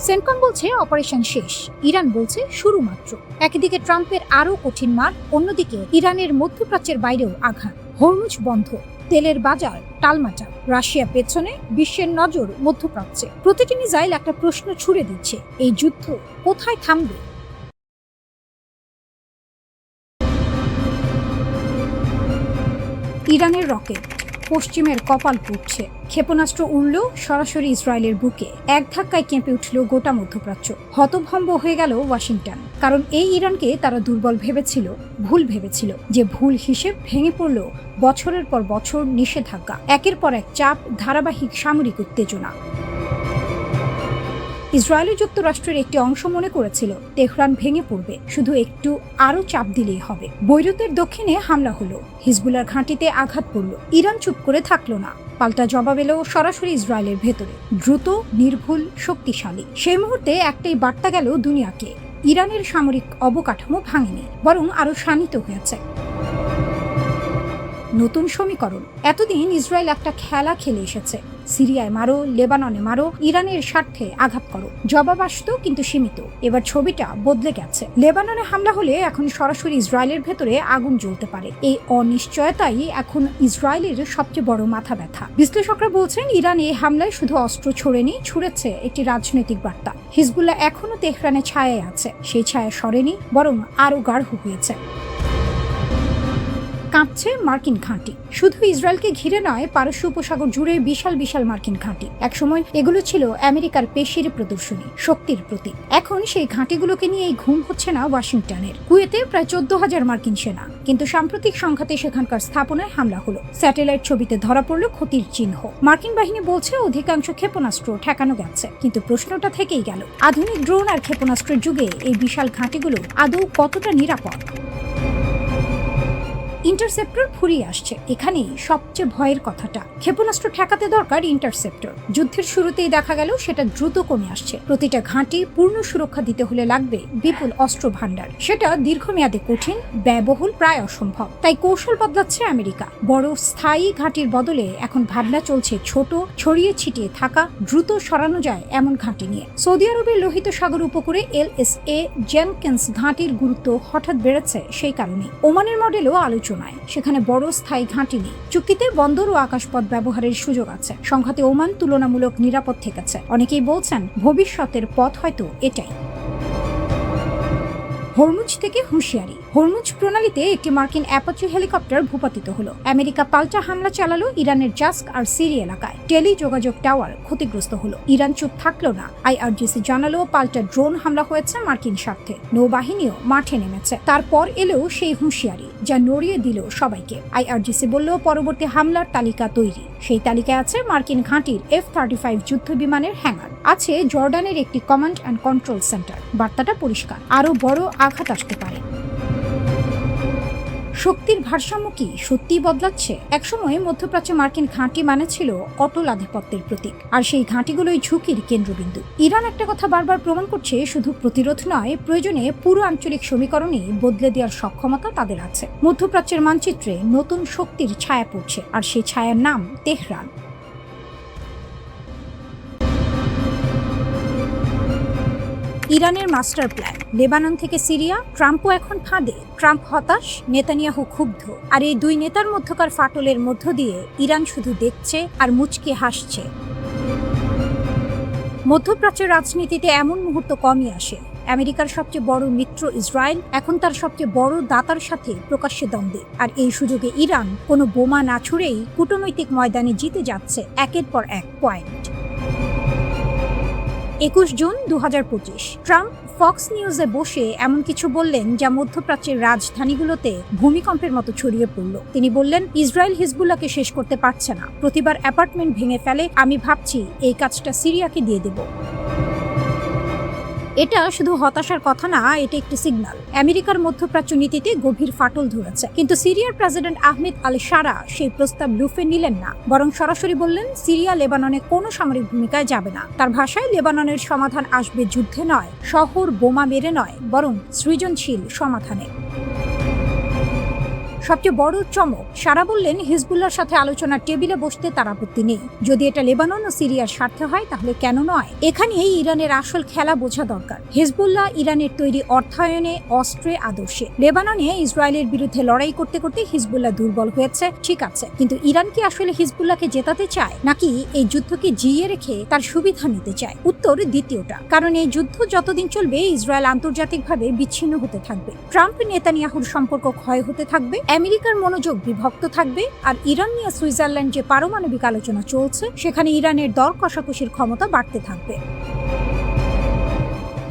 [SPEAKER 1] সেন্টকম বলছে অপারেশন শেষ, ইরান বলছে শুরু মাত্র। একদিকে ট্রাম্পের আরো কঠিন মার, অন্যদিকে ইরানের মধ্যপ্রাচ্যের বাইরেও আঘাত। হরমুজ বন্ধ, তেলের বাজার টালমাটাল, রাশিয়া পেছনে, বিশ্বের নজর মধ্যপ্রাচ্যে। প্রতিটি মিসাইল একটা প্রশ্ন ছুড়ে দিচ্ছে, এই যুদ্ধ কোথায় থামবে? ইরানের রকেট, পশ্চিমের কপাল পুড়ছে। ক্ষেপণাস্ত্র উড়ল সরাসরি ইসরায়েলের বুকে। এক ধাক্কায় কেঁপে উঠল গোটা মধ্যপ্রাচ্য। হতভম্ব হয়ে গেল ওয়াশিংটন, কারণ এই ইরানকে তারা দুর্বল ভেবেছিল, ভুল ভেবেছিল। যে ভুল হিসেব ভেঙে পড়ল বছরের পর বছর নিষেধাজ্ঞা, একের পর এক চাপ, ধারাবাহিক সামরিক উত্তেজনা। ইসরায়েলি যুক্তরাষ্ট্রের একটি অংশ মনে করেছিল তেহরান ভেঙে পড়বে, শুধু একটু আরো চাপ দিলেই হবে। বৈরুতের দক্ষিণে হামলা হলো, হিজবুল্লাহর ঘাঁটিতে আঘাত পড়ল। ইরান চুপ করে থাকলো না, পাল্টা জবাব এলো সরাসরি ইসরায়েলের ভেতরে, দ্রুত, নির্ভুল, শক্তিশালী। সেই মুহূর্তে একটাই বার্তা গেল দুনিয়াকে, ইরানের সামরিক অবকাঠামো ভাঙেনি, বরং আরো শানিত হয়েছে। নতুন সমীকরণ। এতদিন ইসরায়েল একটা খেলা খেলে এসেছে, সিরিয়ায় মারো, লেবাননে মারো, ইরানের স্বার্থে আঘাত করো। জবাব আসতো কিন্তু সীমিত। এবার ছবিটা বদলে গেছে। লেবাননে হামলা হলে এখন সরাসরি ইসরায়েলের ভেতরে আগুন জ্বলতে পারে। এই অনিশ্চয়তাই এখন ইসরায়েলের সবচেয়ে বড় মাথা ব্যথা। বিশ্লেষকরা বলছেন, ইরান এই হামলায় শুধু অস্ত্র ছোড়েনি, ছুড়েছে একটি রাজনৈতিক বার্তা। হিজবুল্লাহ এখনো তেহরানের ছায়ায় আছে, সেই ছায়া সরেনি, বরং আরো গাঢ় হয়েছে। কাঁপছে মার্কিন ঘাঁটি। শুধু ইসরায়েলকে ঘিরে নয়, পারস্য উপসাগর জুড়ে বিশাল বিশাল মার্কিন ঘাঁটি। একসময় এগুলো ছিল আমেরিকার পেশির প্রদর্শনী, শক্তির প্রতীক। এখন সেই ঘাঁটিগুলোকে নিয়েই ঘুম হচ্ছে না ওয়াশিংটনের। কুয়েতে প্রায় 14,000 মার্কিন সেনা, কিন্তু সাম্প্রতিক সংঘাতে সেখানকার স্থাপনায় হামলা হলো। স্যাটেলাইট ছবিতে ধরা পড়ল ক্ষতির চিহ্ন। মার্কিন বাহিনী বলছে অধিকাংশ ক্ষেপণাস্ত্র ঠেকানো গেছে, কিন্তু প্রশ্নটা থেকেই গেল, আধুনিক ড্রোন আর ক্ষেপণাস্ত্রের যুগে এই বিশাল ঘাঁটিগুলো আদৌ কতটা নিরাপদ? ইন্টারসেপ্টর ফুরিয়ে আসছে। এখানেই সবচেয়ে ভয়ের কথাটা। ক্ষেপণাস্ত্র ঠেকাতে দরকার ইন্টারসেপ্টর। যুদ্ধের শুরুতেই দেখা গেল সেটা দ্রুত কমে আসছে। প্রতিটা ঘাঁটি পূর্ণ সুরক্ষা দিতে হলে লাগবে বিপুল অস্ত্র ভান্ডার। সেটা দীর্ঘমেয়াদে কঠিন, ব্যয়বহুল, প্রায় অসম্ভব। তাই কৌশল বদলাচ্ছে আমেরিকা। বড় স্থায়ী ঘাঁটির বদলে এখন ভাবনা চলছে ছোট, ছড়িয়ে ছিটিয়ে থাকা, দ্রুত সরানো যায় এমন ঘাঁটি নিয়ে। সৌদি আরবের লোহিত সাগর উপকূলে LSA জেনকিন্স ঘাঁটির গুরুত্ব হঠাৎ বেড়েছে সেই কারণে। ওমানের মডেলও আলোচনা, সেখানে বড় স্থায়ী ঘাঁটি নেই। চুক্তিতে বন্দর ও আকাশপথ ব্যবহারের সুযোগ আছে। সংঘাতে ওমান তুলনামূলক নিরাপদ থেকেছে। অনেকেই বলছেন ভবিষ্যতের পথ হয়তো এটাই। হরমুজ থেকে হুঁশিয়ারি। হরমুজ প্রণালীতে একটি মার্কিন অ্যাপাচি হেলিকপ্টার ভূপাতিত হলো। আমেরিকা পাল্টা হামলা চালালো ইরানের জাস্ক আর সিরি এলাকায়। টেলি যোগাযোগ টাওয়ার ক্ষতিগ্রস্ত হলো। ইরান চুপ থাকলো না। IRGC জানালো পাল্টা ড্রোন হামলা হয়েছে মার্কিন স্বার্থে। নৌবাহিনীও মাঠে নেমেছে। তারপর এলেও সেই হুঁশিয়ারি, যা নড়িয়ে দিল সবাইকে। IRGC বলল পরবর্তী হামলার তালিকা তৈরি। সেই তালিকায় আছে মার্কিন ঘাঁটির F-35 যুদ্ধ বিমানের হ্যাঙ্গার, আছে জর্ডানের একটি কমান্ড অ্যান্ড কন্ট্রোল সেন্টার। বার্তাটা পরিষ্কার, আরো বড় আঘাত আসতে পারে। শক্তির ভারসাম্য কি সত্যিই বদলাচ্ছে? একসময় মধ্যপ্রাচ্যে মার্কিন ঘাঁটি মানে ছিল অটল আধিপত্যের প্রতীক, আর সেই ঘাঁটিগুলোই ঝুঁকির কেন্দ্রবিন্দু। ইরান একটা কথা বারবার প্রমাণ করছে, শুধু প্রতিরোধ নয়, প্রয়োজনে পুরো আঞ্চলিক সমীকরণই বদলে দেওয়ার সক্ষমতা তাদের আছে। মধ্যপ্রাচ্যের মানচিত্রে নতুন শক্তির ছায়া পড়ছে, আর সেই ছায়ার নাম তেহরান। ইরানের মাস্টার প্ল্যান, লেবানন থেকে সিরিয়া, ট্রাম্পও এখন ফাঁদে। ট্রাম্প হতাশ, নেতানিয়াহু ক্ষুব্ধ, আর এই দুই নেতার মধ্যকার ফাটলের মধ্য দিয়ে ইরান শুধু দেখছে আর মুচকে হাসছে। মধ্যপ্রাচ্যের রাজনীতিতে এমন মুহূর্ত কমই আসে। আমেরিকার সবচেয়ে বড় মিত্র ইসরায়েল এখন তার সবচেয়ে বড় দাতার সাথে প্রকাশ্যে দ্বন্দ্বে, আর এই সুযোগে ইরান কোনো বোমা না ছুড়েই কূটনৈতিক ময়দানে জিতে যাচ্ছে একের পর এক পয়েন্ট। 21 জুন 2025 ট্রাম্প ফক্স নিউজে বসে এমন কিছু বললেন যা মধ্যপ্রাচ্যের রাজধানীগুলোতে ভূমিকম্পের মতো ছড়িয়ে পড়ল। তিনি বললেন, ইসরায়েল হিজবুল্লাহকে শেষ করতে পারছে না, প্রতিবার অ্যাপার্টমেন্ট ভেঙে ফেলে, আমি ভাবছি এই কাজটা সিরিয়াকে দিয়ে দেব। এটা শুধু হতাশার কথা না, এটা একটি সিগন্যাল। আমেরিকার মধ্যপ্রাচ্য নীতিতে গভীর ফাটল ধরেছে, কিন্তু সিরিয়ার প্রেসিডেন্ট আহমেদ আল শারা সেই প্রস্তাব লুফে নিলেন না, বরং সরাসরি বললেন সিরিয়া লেবাননে কোনো সামরিক ভূমিকায় যাবে না। তার ভাষায়, লেবাননের সমাধান আসবে যুদ্ধে নয়, শহর বোমা মেরে নয়, বরং সৃজনশীল সমাধানে। সবচেয়ে বড় চমক, শারা বললেন হিজবুল্লাহর সাথে আলোচনার টেবিলে বসতে তার আপত্তি নেই, যদি এটা লেবানন ও সিরিয়ার স্বার্থে হয় তাহলে কেন নয়। এখানেই ইরানের আসল খেলা বোঝা দরকার। হিজবুল্লাহ ইরানের তৈরি অর্থায়নে, অস্ত্রে, আদর্শে। লেবাননে ইসরায়েলের বিরুদ্ধে লড়াই করতে করতে হিজবুল্লাহ দুর্বল হয়েছে, ঠিক আছে, কিন্তু ইরান কি আসলে হিজবুল্লাহকে জেতাতে চায়, নাকি এই যুদ্ধকে জিইয়ে রেখে তার সুবিধা নিতে চায়? উত্তর দ্বিতীয়টা, কারণ এই যুদ্ধ যতদিন চলবে ইসরায়েল আন্তর্জাতিকভাবে বিচ্ছিন্ন হতে থাকবে। ট্রাম্প নেতানিয়াহুর সম্পর্ক ক্ষয় হতে থাকবে, আমেরিকার মনোযোগ বিভক্ত থাকবে, আর ইরান নিয়ে সুইজারল্যান্ড যে পারমাণবিক আলোচনা চলছে সেখানে ইরানের দর কষাকষির ক্ষমতা বাড়তে থাকবে।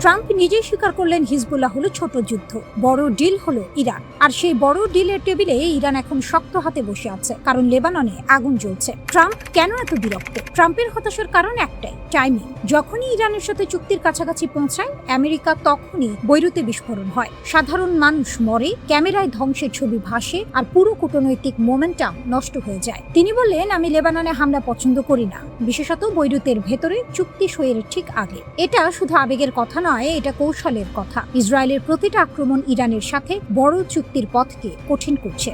[SPEAKER 1] ট্রাম্প নিজেই স্বীকার করলেন হিজবুল্লাহ হলো ছোট যুদ্ধ, বড় ডিল হলো ইরান। আর সেই বড় ডিলের টেবিলে ইরান এখন শক্ত হাতে বসে আছে, কারণ লেবাননে আগুন জ্বলছে। ট্রাম্প কেন এত বিরক্ত? ট্রাম্পের হতাশার কারণ একটাই, টাইমিং। যখনই ইরানের সাথে চুক্তির কাছাকাছি পৌঁছায় আমেরিকা, তখনই বৈরুতে বিস্ফোরণ হয়, সাধারণ মানুষ মরে, ক্যামেরায় ধ্বংসের ছবি ভাসে, আর পুরো কূটনৈতিক মোমেন্টাম নষ্ট হয়ে যায়। তিনি বললেন, আমি লেবাননে হামলা পছন্দ করি না, বিশেষত বৈরুতের ভেতরে চুক্তি সইয়ের ঠিক আগে। এটা শুধু আবেগের কথা নয়, এটা কৌশলের কথা। ইসরায়েলের প্রতিটা আক্রমণ ইরানের সাথে বড় চুক্তির পথকে কঠিন করছে।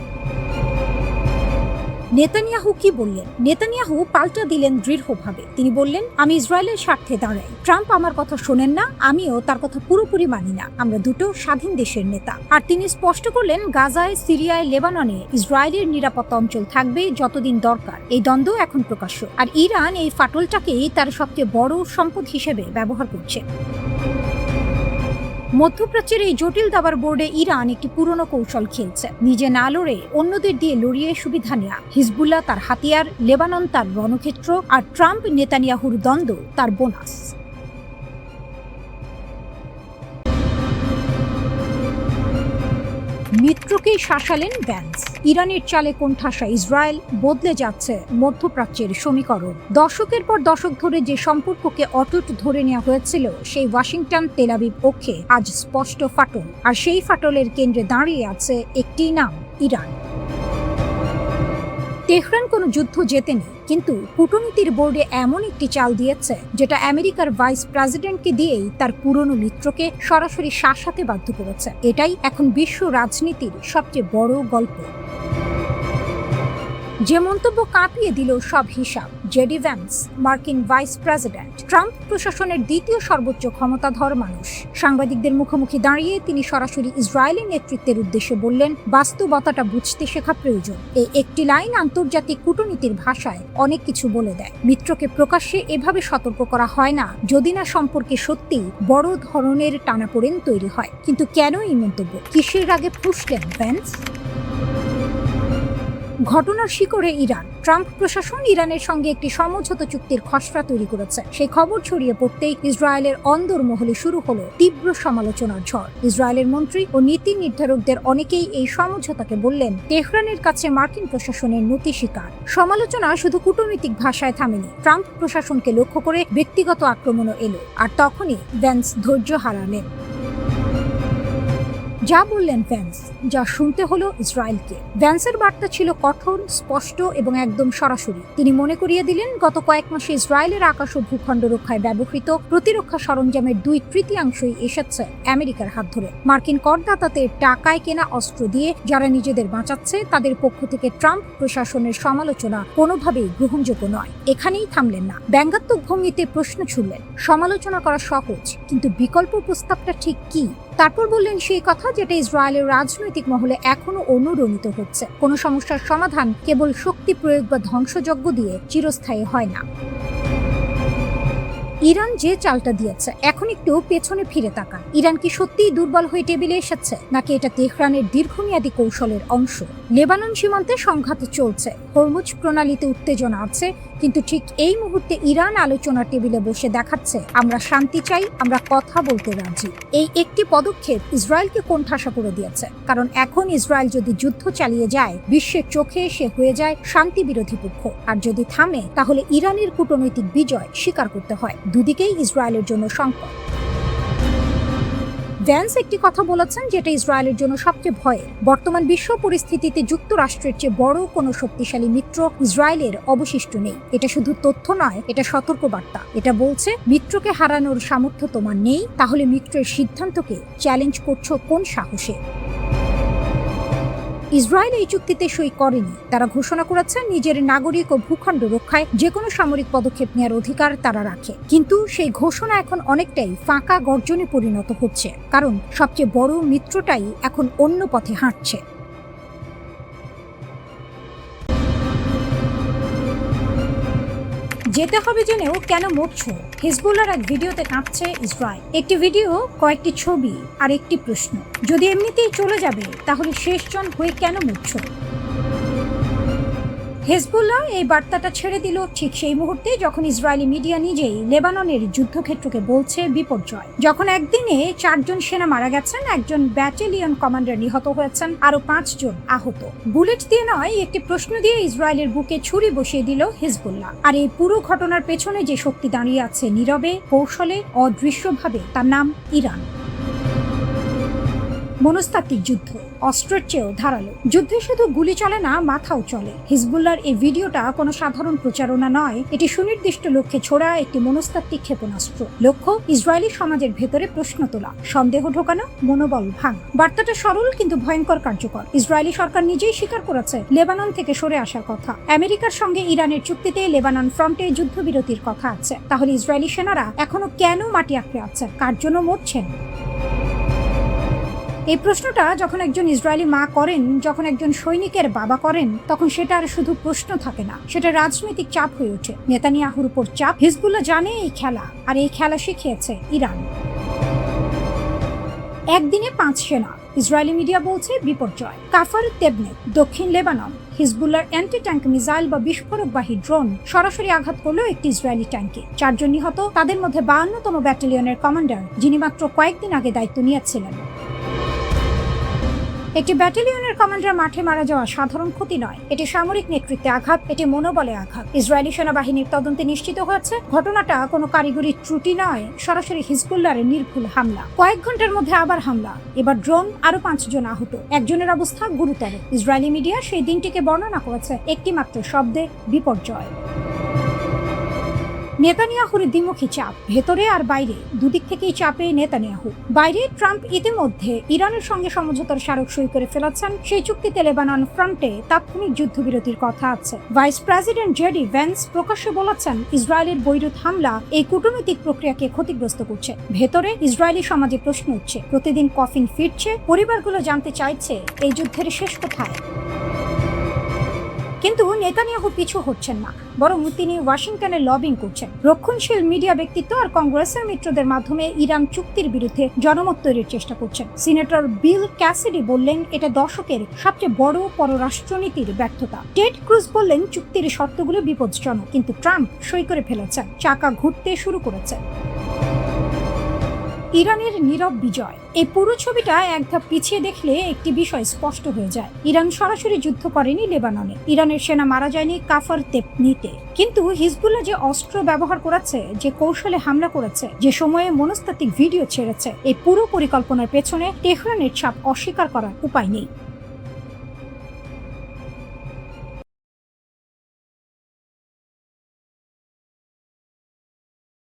[SPEAKER 1] নেতানিয়াহু কি বললেন? নেতানিয়াহু পাল্টা দিলেন দৃঢ়ভাবে। তিনি বললেন, আমি ইসরায়েলের স্বার্থে দাঁড়াই। ট্রাম্প আমার কথা শোনেন না, আমিও তার কথা পুরোপুরি মানি না। আমরা দুটো স্বাধীন দেশের নেতা। আর তিনি স্পষ্ট করলেন, গাজায়, সিরিয়ায়, লেবাননে ইসরায়েলের নিরাপত্তা অঞ্চল থাকবে যতদিন দরকার। এই দ্বন্দ্ব এখন প্রকাশ্য, আর ইরান এই ফাটলটাকেই তার সবচেয়ে বড় সম্পদ হিসেবে ব্যবহার করছে। মধ্যপ্রাচ্যের এই জটিল দাবার বোর্ডে ইরান একটি পুরনো কৌশল খেলছে, নিজে না লড়ে অন্যদের দিয়ে লড়িয়ে সুবিধা নেয়া। হিজবুল্লাহ তার হাতিয়ার, লেবানন তার রণক্ষেত্র, আর ট্রাম্প নেতানিয়াহুর দ্বন্দ্ব তার বোনাস। মিত্রকেই শাসালেন ভ্যান্স। ইরানের চালে কোণঠাসা ইসরায়েল, বদলে যাচ্ছে মধ্যপ্রাচ্যের সমীকরণ। দশকের পর দশক ধরে যে সম্পর্ককে অটুট ধরে নেওয়া হয়েছিল, সেই ওয়াশিংটন তেল আবিব পক্ষে আজ স্পষ্ট ফাটল। আর সেই ফাটলের কেন্দ্রে দাঁড়িয়ে আছে একটি নাম, ইরান। তেহরান কোনো যুদ্ধ জেতেনি, কিন্তু কূটনীতির বোর্ডে এমন একটি চাল দিয়েছে যেটা আমেরিকার ভাইস প্রেসিডেন্টকে দিয়েই তার পুরনো মিত্রকে সরাসরি শাসাতে বাধ্য করেছে। এটাই এখন বিশ্ব রাজনীতির সবচেয়ে বড় গল্প। যে মন্তব্য কাঁপিয়ে দিল সব হিসাব, জেডি ভ্যান্স, মার্কিন ভাইস প্রেসিডেন্ট, ট্রাম্প প্রশাসনের দ্বিতীয় সর্বোচ্চ ক্ষমতাধর মানুষ। সাংবাদিকদের মুখোমুখি দাঁড়িয়ে তিনি সরাসরি ইসরায়েলের নেতৃত্বের উদ্দেশ্যে বললেন, বাস্তবতাটা বুঝতে শেখা প্রয়োজন। এই একটি লাইন আন্তর্জাতিক কূটনীতির ভাষায় অনেক কিছু বলে দেয়। মিত্রকে প্রকাশ্যে এভাবে সতর্ক করা হয় না, যদি না সম্পর্কে সত্যি বড় ধরনের টানাপোড়েন তৈরি হয়। কিন্তু কেন এই মন্তব্য? কিসের আগে ফুঁসলেন ভ্যান্স? ঘটনার শিকড়ে ইরান। ট্রাম্প প্রশাসন ইরানের সঙ্গে একটি সমঝোতা চুক্তির খসড়া তৈরি করেছে। সেই খবর ছড়িয়ে পড়তেই ইসরায়েলের অন্দরমহলে শুরু হলো তীব্র সমালোচনার ঝড়। ইসরায়েলের মন্ত্রী ও নীতি নির্ধারকদের অনেকেই এই সমঝোতাকে বললেন তেহরানের কাছে মার্কিন প্রশাসনের নতি স্বীকার। সমালোচনা শুধু কূটনৈতিক ভাষায় থামেনি, ট্রাম্প প্রশাসনকে লক্ষ্য করে ব্যক্তিগত আক্রমণও এলো। আর তখনই ভ্যান্স ধৈর্য হারালেন। যা বললেন ভ্যান্স, যা শুনতে হলো ইসরায়েলকে। ভ্যান্সের বার্তা ছিল কঠোর, স্পষ্ট এবং একদম সরাসরি। তিনি মনে করিয়ে দিলেন, গত কয়েক মাসে ইসরায়েলের আকাশ ও ভূখণ্ড রক্ষায় ব্যবহৃত প্রতিরক্ষা সরঞ্জামের 2/3 এসেছে আমেরিকার হাত ধরে। মার্কিন করদাতাদের টাকায় কেনা অস্ত্র দিয়ে যারা নিজেদের বাঁচাচ্ছে, তাদের পক্ষ থেকে ট্রাম্প প্রশাসনের সমালোচনা কোনোভাবেই গ্রহণযোগ্য নয়। এখানেই থামলেন না, ব্যঙ্গাত্মক ভঙ্গিতে প্রশ্ন ছুড়লেন। সমালোচনা করা সহজ, কিন্তু বিকল্প প্রস্তাবটা ঠিক কি? তারপর বললেন সেই কথা যেটা ইসরায়েলের রাজনৈতিক মহলে এখনো অনুরণিত হচ্ছে, কোনো সমস্যার সমাধান কেবল শক্তি প্রয়োগ বা ধ্বংসযজ্ঞ দিয়ে চিরস্থায়ী হয় না। ইরান যে চালটা দিয়েছে, এখন একটু পেছনে ফিরে তাকান। ইরান কি সত্যিই দুর্বল হয়ে টেবিলে এসেছে, নাকি এটা তেহরানের দীর্ঘমেয়াদী কৌশলের অংশ? লেবানন সীমান্তে সংঘাত চলছে, হরমুজ প্রণালীতে উত্তেজনা আছে, কিন্তু ঠিক এই মুহূর্তে ইরান আলোচনার টেবিলে বসে দেখাচ্ছে, আমরা শান্তি চাই, আমরা কথা বলতে রাজি। এই একটি পদক্ষেপ ইসরায়েলকে কোণঠাসা করে দিয়েছে, কারণ এখন ইসরায়েল যদি যুদ্ধ চালিয়ে যায়, বিশ্বের চোখে সে হয়ে যায় শান্তি বিরোধী পক্ষ। আর যদি থামে, তাহলে ইরানের কূটনৈতিক বিজয় স্বীকার করতে হয়। দুদিকেই ইসরায়েলের জন্য সংকট। ভ্যান্স একটি কথা বলেছেন যেটা ইসরায়েলের জন্য সবচেয়ে ভয়ের। বর্তমান বিশ্ব পরিস্থিতিতে যুক্তরাষ্ট্রের চেয়ে বড় কোনো শক্তিশালী মিত্র ইসরায়েলের অবশিষ্ট নেই। এটা শুধু তথ্য নয়, এটা সতর্কবার্তা। এটা বলছে, মিত্রকে হারানোর সামর্থ্য তোমার নেই, তাহলে মিত্রের সিদ্ধান্তকে চ্যালেঞ্জ করছো কোন সাহসে? ইসরায়েল এই চুক্তিতে সই করেনি। তারা ঘোষণা করেছে নিজের নাগরিক ও ভূখণ্ড রক্ষায় যে কোনো সামরিক পদক্ষেপ নেওয়ার অধিকার তারা রাখে। কিন্তু সেই ঘোষণা এখন অনেকটাই ফাঁকা গর্জনে পরিণত হচ্ছে, কারণ সবচেয়ে বড় মিত্রটাই এখন অন্য পথে হাঁটছে। যেতে হবে জেনেও কেন মরছো? হিজবুল্লাহর এক ভিডিওতে কাঁপছে ইসরায়েল। একটি ভিডিও, কয়েকটি ছবি আর একটি প্রশ্ন, যদি এমনিতেই চলে যাবে তাহলে শেষজন হয়ে কেন মরছো? হেজবুল্লাহ এই বার্তাটা ছেড়ে দিল ঠিক সেই মুহূর্তে যখন ইসরায়েলি মিডিয়া নিজেই লেবাননের যুদ্ধক্ষেত্রকে বলছে বিপর্যয়। যখন একদিনে 4 জন সেনা মারা গেছেন, একজন ব্যাটালিয়ন কমান্ডার নিহত হয়েছেন, আরো 5 জন আহত। বুলেট দিয়ে নয়, একটি প্রশ্ন দিয়ে ইসরায়েলের বুকে ছুরি বসিয়ে দিল হিজবুল্লাহ। আর এই পুরো ঘটনার পেছনে যে শক্তি দাঁড়িয়ে আছে নীরবে, কৌশলে, অদৃশ্যভাবে, তার নাম ইরান। মনস্তাত্ত্বিক যুদ্ধ, অস্ত্রের চেয়েও ধারালো। যুদ্ধে শুধু গুলি চলে না, মাথাও চলে। হিজবুল্লাহর এই ভিডিওটা কোনো সাধারণ প্রচারণা নয়, এটি সুনির্দিষ্ট লক্ষ্যে ছোড়া একটি মনস্তাত্ত্বিক ক্ষেপণাস্ত্র। লক্ষ্য ইসরায়েলি সমাজের ভেতরে প্রশ্ন তোলা, সন্দেহ ঢোকানো, মনোবল ভাঙা। বার্তাটা সরল কিন্তু ভয়ঙ্কর কার্যকর। ইসরায়েলি সরকার নিজেই স্বীকার করেছে লেবানন থেকে সরে আসার কথা। আমেরিকার সঙ্গে ইরানের চুক্তিতে লেবানন ফ্রন্টে যুদ্ধবিরতির কথা আছে। তাহলে ইসরায়েলি সেনারা এখনো কেন মাটি আঁকড়ে আছে? কার জন্য মরছেন? এই প্রশ্নটা যখন একজন ইসরায়েলি মা করেন, যখন একজন সৈনিকের বাবা করেন, তখন সেটা আর শুধু প্রশ্ন থাকে না, সেটা রাজনৈতিক চাপ হয়ে ওঠে। নেতানিয়াহুর উপর চাপ। হিজবুল্লাহ জানে এই খেলা, আর এই খেলা শিখিয়েছে ইরান। একদিনে 5 সেনা, ইসরায়েলি মিডিয়া বলছে বিপর্যয়। কাফার তেবনে, দক্ষিণ লেবানন, হিজবুল্লাহর অ্যান্টি ট্যাঙ্ক মিসাইল বা বিস্ফোরকবাহী ড্রোন সরাসরি আঘাত করলো একটি ইসরায়েলি ট্যাঙ্কে। 4 জন নিহত, তাদের মধ্যে 52তম ব্যাটালিয়নের কমান্ডার, যিনি মাত্র কয়েকদিন আগে দায়িত্ব নিয়েছিলেন। একটি ব্যাটালিয়নের কমান্ডার মাঠে মারা যাওয়া সাধারণ ক্ষতি নয়, এটি সামরিক নেতৃত্বে আঘাত, এটি মনোবলে আঘাত। ইসরায়েলি সেনাবাহিনীর তদন্তে নিশ্চিত হয়েছে ঘটনাটা কোনো কারিগরি ত্রুটি নয়, সরাসরি হিজবুল্লাহর নির্ভুল হামলা। কয়েক ঘন্টার মধ্যে আবার হামলা, এবার ড্রোন, আরো 5 জন আহত, একজনের অবস্থা গুরুতর। ইসরায়েলি মিডিয়া সেই দিনটিকে বর্ণনা করেছে একটি মাত্র শব্দে, বিপর্যয়। নেতানিয়াহুর দ্বিমুখী চাপ, ভেতরে আর বাইরে, দুদিক থেকেই চাপে নেতানিয়াহু। বাইরে ট্রাম্প ইতিমধ্যে ইরানের সঙ্গে সমঝোতার স্মারক সই করে ফেলেছেন, সেই চুক্তিতে লেবানন ফ্রন্টে তাৎক্ষণিক যুদ্ধবিরতির কথা আছে। ভাইস প্রেসিডেন্ট জেডি ভ্যান্স প্রকাশ্যে বলেছেন ইসরায়েলের বৈরুত হামলা এই কূটনৈতিক প্রক্রিয়াকে ক্ষতিগ্রস্ত করছে। ভেতরে ইসরায়েলি সমাজে প্রশ্ন উঠছে, প্রতিদিন কফিন ফিরছে, পরিবারগুলো জানতে চাইছে এই যুদ্ধের শেষ কোথায়। কিন্তু নেতানিয়াহু পিছু হচ্ছেন না, বরং তিনি ওয়াশিংটনে লবিং করছেন। রক্ষণশীল মিডিয়া ব্যক্তিত্ব আর কংগ্রেসের মিত্রদের মাধ্যমে ইরান চুক্তির বিরুদ্ধে জনমত তৈরির চেষ্টা করছেন। সিনেটর বিল ক্যাসিডি বললেন এটা দশকের সবচেয়ে বড় পররাষ্ট্রনীতির ব্যর্থতা। টেড ক্রুজ বললেন চুক্তির শর্তগুলো বিপজ্জনক, কিন্তু ট্রাম্প সই করে ফেলেছেন, চাকা ঘুরতে শুরু করেছেন। ইরানের নীরব বিজয়, এই পুরো ছবিটা এক ধাপ পিছিয়ে দেখলে একটি বিষয় স্পষ্ট হয়ে যায়। ইরান সরাসরি যুদ্ধ করেনি লেবাননে, ইরানের সেনা মারা যায়নি কাফার তেবনিতে। কিন্তু হিজবুল্লাহ যে অস্ত্র ব্যবহার করেছে, যে কৌশলে হামলা করেছে, যে সময়ে মনস্তাত্ত্বিক ভিডিও ছেড়েছে, এই পুরো পরিকল্পনার পেছনে তেহরানের ছাপ অস্বীকার করার উপায় নেই।